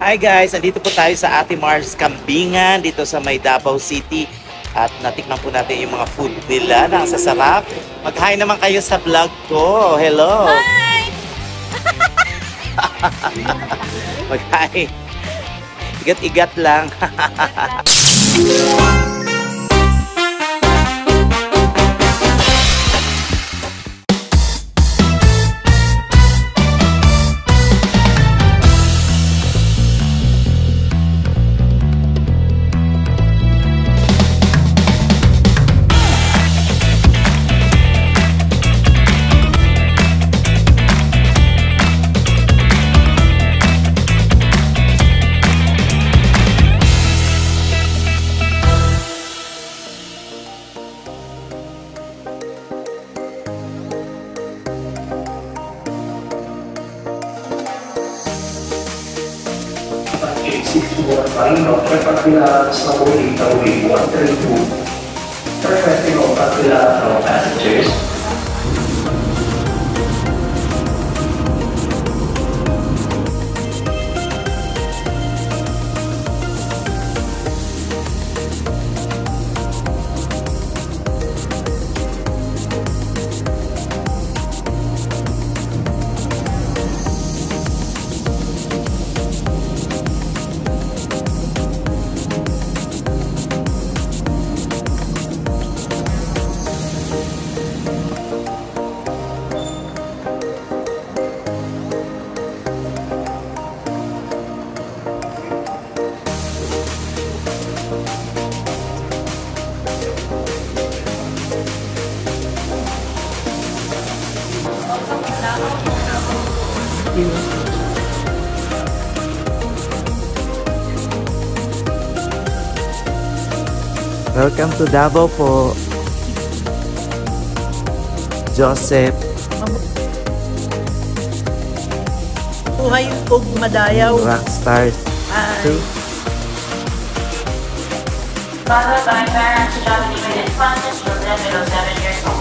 Hi guys, andito po tayo sa Ate Mars Kambingan dito sa may Davao City at natikman po natin yung mga food nila na sasarap. Mag-hi naman kayo sa vlog ko. Hello! Hi! Mag-hi! Igat-igat lang. Perfecting all popular passengers. Welcome to Davao po. Joseph. Buhay ug madayaw. Rockstars. Ay. Followed by parents traveling with infants children below 7 years old.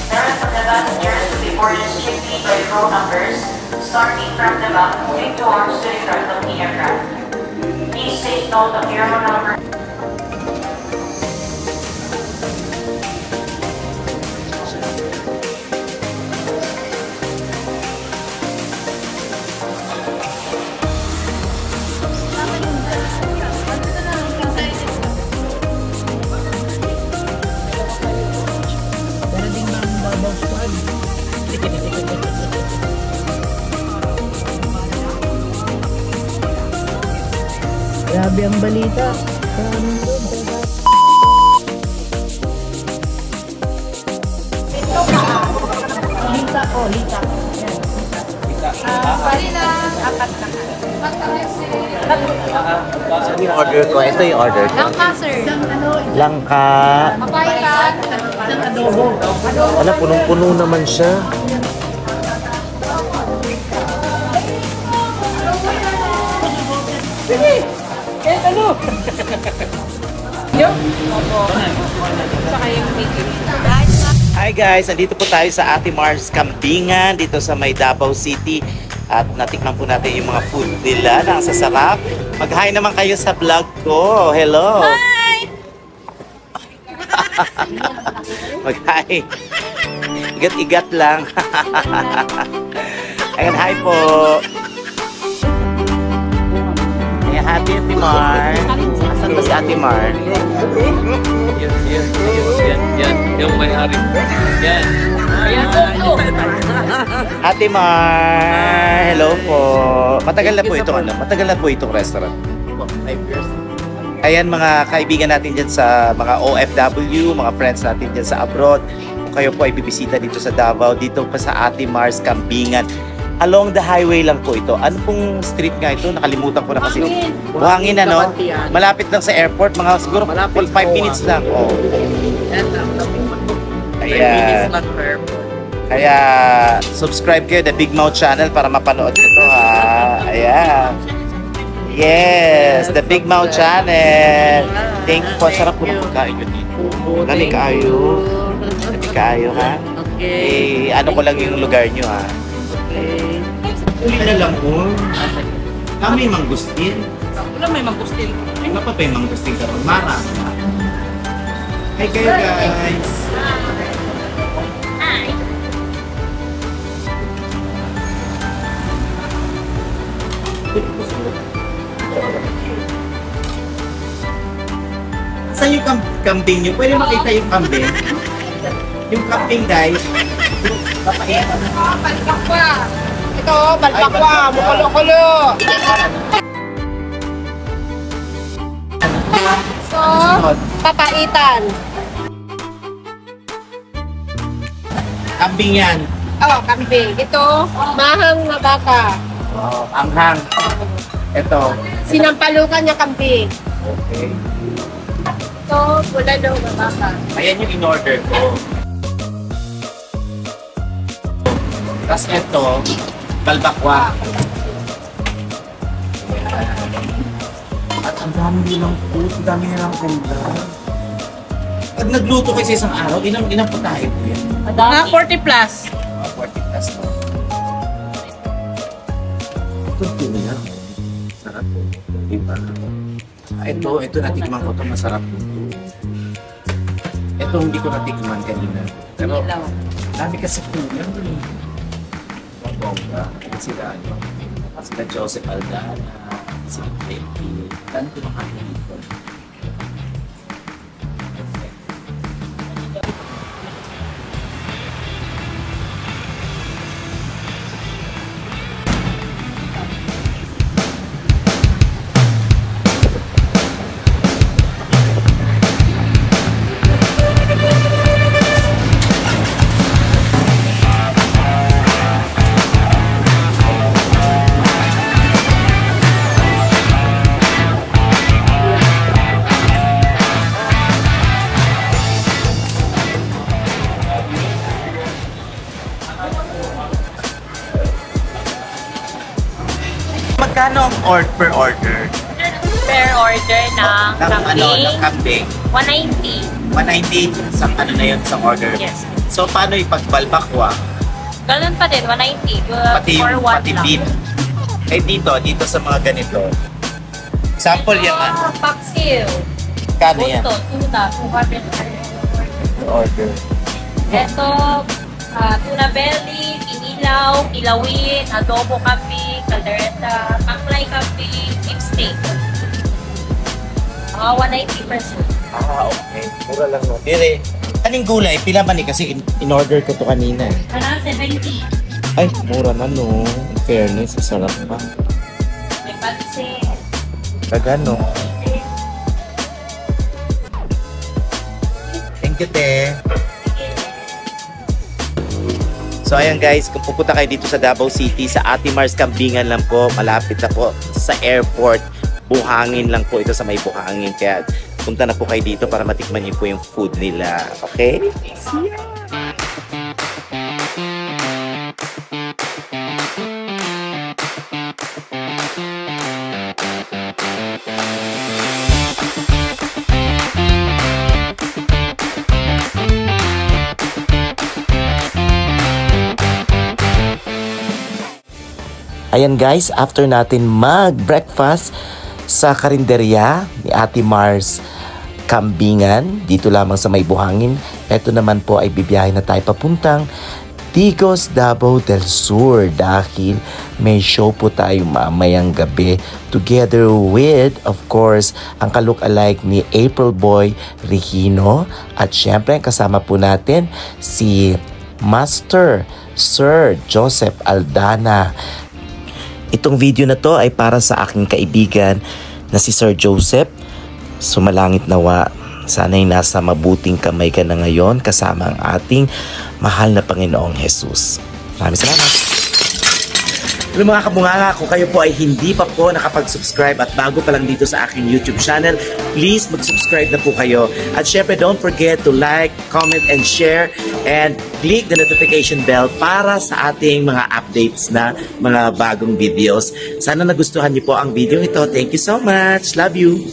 The rest of the passengers will be boarded strictly by row numbers, starting from the back, moving towards to the front of the aircraft. Please take note of your row number. Grabe ang balita. Lita o lita. Pari lang, apat na. Ano yung order ko? Ito yung order ko. Langka, sir. Langka. Papaya. Ng adobo. Wala, punong-puno naman siya. Sige! Kahit ano? Yung? Saka yung ticket. Hi guys, andito po tayo sa Ate Mars Kambingan dito sa may Davao City at natikman po natin yung mga food nila na sasarap. Mag-hi naman kayo sa vlog ko. Hello! Hi! Mag-hi! Igat-igat lang. Ayan, hi po! Ayan, Ate Mar. Asan ba si Ate Mar? Yan, yung may-ari. Yan. Ate Mar, hello po. Matagal na po itong matagal na po itong restaurant. 5 years. Ayan mga kaibigan natin dyan sa mga OFW, mga friends natin dyan sa abroad. Kung kayo po ay bibisita dito sa Davao, dito pa sa Ate Mars Kambingan. Along the highway lang po ito. Ano pong street nga ito? Nakalimutan ko na kasi. Buhangin ano? Malapit lang sa airport. Mga siguro 5 minutes lang. Oh. Ayan. Kaya subscribe kayo The Big Mouth Channel para mapanood ito ha. Ayan. Yes, The Big Mouth Channel. Thank you po. Sarap po ng pagkain nyo dito. Lami kayo. Lami kayo ha. Okay. Ano ko lang yung lugar nyo ha. Okay. Uli na lang po. May mangustin. Wala may magustin. Ay, nga pa ba yung mangustin ka ron? Mara. Hi kayo guys. Hi. Saan yung kambing nyo? Pwede makita yung kambing? Yung kambing guys. Papait. Balbakwa. Ito, balbakwa. Mukulo-kulo. So, papaitan. Kambing yan. Oh, kambing. Ito, mahang na baka. Wow, anghang. Ito. Sinampalukan niya kambing. Okay. Ito, bulalo na baka. Ayan yung in-order ko. Tapos ito, balbakwa. At ang dami nilang food, ang dami nilang punda. Pag nagluto kayo sa isang araw, ilang putahe po yan? Mga 40 plus. Mga 40 plus na. Ito, tino yan. Sarap po. Diba? Ito natikman ko ito. Masarap po. Ito hindi ko natikman kanina. Pero, dami kasi po yan. Bongga. Sila Joseph Aldana. Sila Clemmy. Dami ko makakita dito. Perfect. Magkano ang per order? Per order ng Ng kambing, kambing? 190. 190 sa ano na yun sa order? Yes. So paano ipagbalbakwa? Ganun pa din, 190. Pati For yung one pati lang. beef. Eh dito sa mga ganito. Sample yan ano? Paksiw. Kano yan? Gusto, tuna, 200. Order. Ito, tuna belly, inilaw, kilawin, adobo kambing, caldereta, paklay kambing, beef steak. Mga 190%. Okay. Mura lang no. Dire, kaning gulay, pila man eh kasi in-order ko to kanina. Around 70. Ay, mura na no. In fairness, sarap pa. May pansin. Kagano. Thank you, te. So ayan guys, kung pupunta kayo dito sa Davao City, sa Ate Mars Kambingan lang po, malapit na po sa airport. Buhangin lang po ito sa may Buhangin. Kaya punta na po kayo dito para matikman niyo po yung food nila. Okay? See ya! Ayan guys, after natin mag-breakfast sa karinderya ni Ate Mars Kambingan, dito lamang sa may Buhangin, eto naman po ay bibiyahe na tayo papuntang Tigos, Davao del Sur dahil may show po tayo mamayang gabi together with, of course, ang ka-look-alike ni April Boy Regino at syempre kasama po natin si Master Sir Joseph Aldana. Itong video na to ay para sa aking kaibigan na si Sir Joseph. Sumalangit nawa. Sana'y nasa mabuting kamay ka na ngayon kasama ang ating mahal na Panginoong Jesus. Maraming salamat. Hello mga kabunganga, kung kayo po ay hindi pa po nakapag-subscribe at bago pa lang dito sa aking YouTube channel, please mag-subscribe na po kayo. At syempre, don't forget to like, comment, and share, and click the notification bell para sa ating mga updates na mga bagong videos. Sana nagustuhan niyo po ang video ito. Thank you so much. Love you.